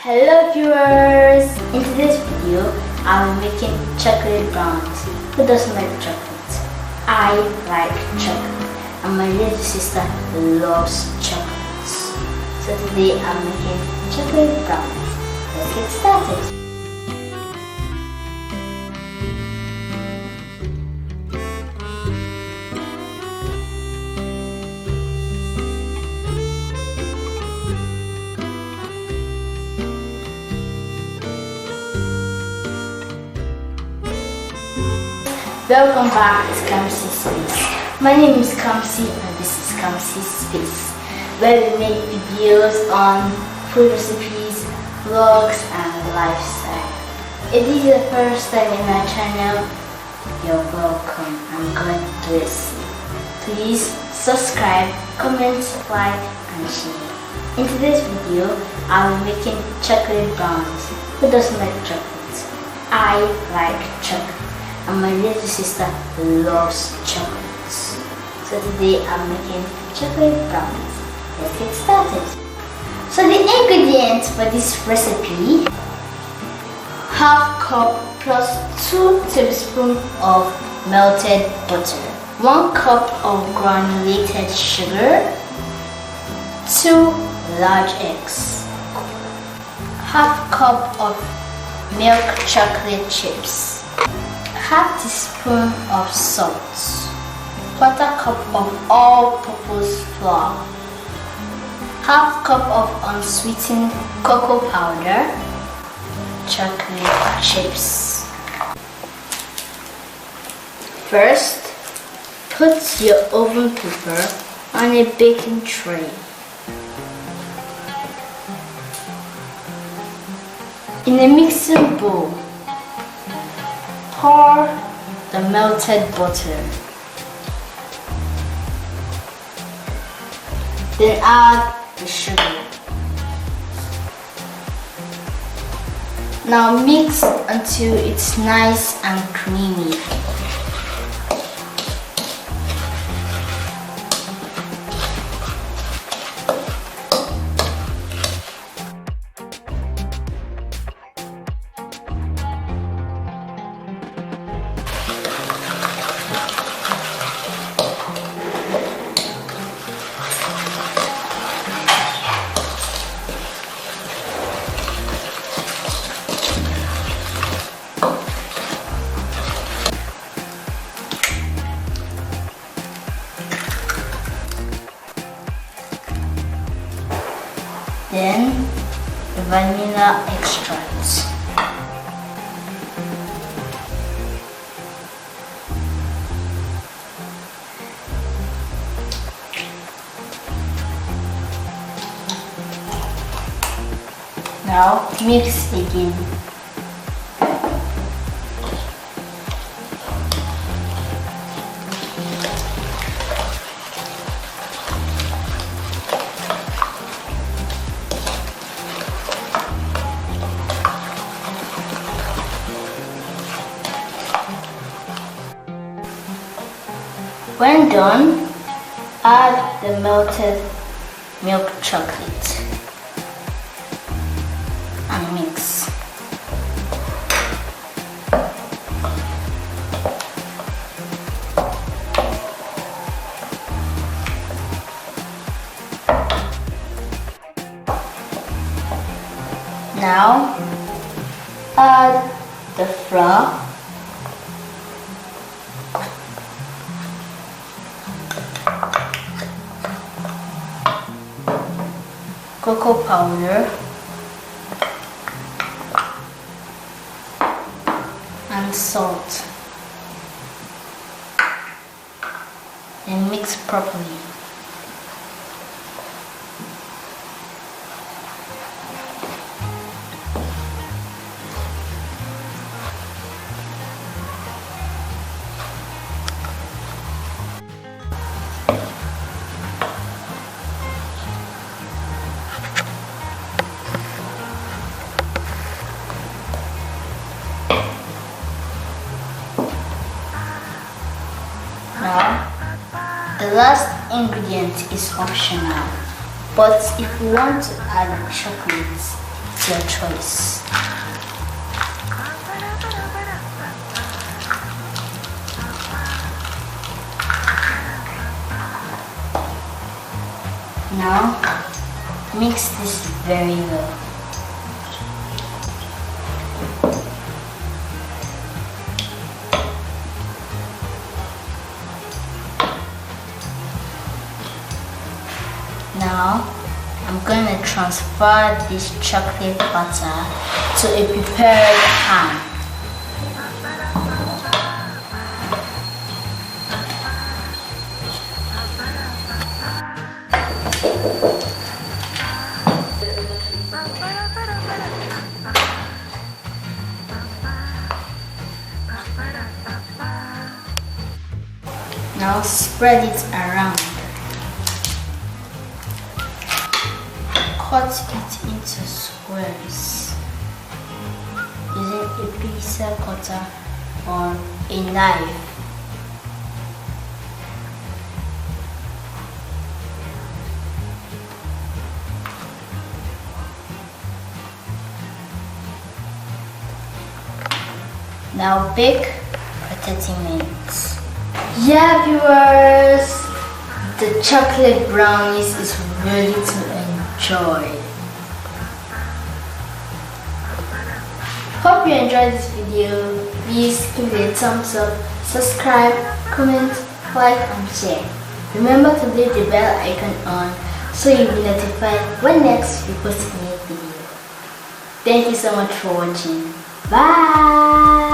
Hello viewers! In today's video, I'm making chocolate brownies. Who doesn't like chocolate? I like chocolate and my little sister loves chocolates. So today I'm making chocolate brownies. Let's get started. Welcome back to Kamsi Space. My name is Kamsi and this is Kamsi Space, where we make videos on food recipes, vlogs and lifestyle. If this is the first time in my channel, you're welcome and God bless you. Please subscribe, comment, like and share. In today's video, I'll be making chocolate brownies. Who doesn't like chocolate? I like chocolate. And my little sister loves chocolates. So today I'm making chocolate brownies. Let's get started. So the ingredients for this recipe: half cup plus 2 tablespoons of melted butter, 1 cup of granulated sugar, 2 large eggs, half cup of milk chocolate chips, half teaspoon of salt, 1/4 cup of all-purpose flour, half cup of unsweetened cocoa powder, chocolate chips. First, put your oven paper on a baking tray. In a mixing bowl, pour the melted butter. Then add the sugar. Now mix until it's nice and creamy. Then the vanilla extract. Now mix again. When done, add the melted milk chocolate and mix. Now, add the flour, cocoa powder and salt, and mix properly. Now, the last ingredient is optional, but if you want to add chocolate to It's your choice. Now, mix this very well. Now, I'm going to transfer this chocolate butter to a prepared pan. Now spread it around. Cut it into squares using a pizza cutter or a knife. Now bake for 30 minutes. Yeah, viewers, the chocolate brownies is ready to enjoy. Hope you enjoyed this video. Please give it a thumbs up, subscribe, comment, like and share. Remember to leave the bell icon on so you'll be notified when next we post a new video. Thank you so much for watching. Bye!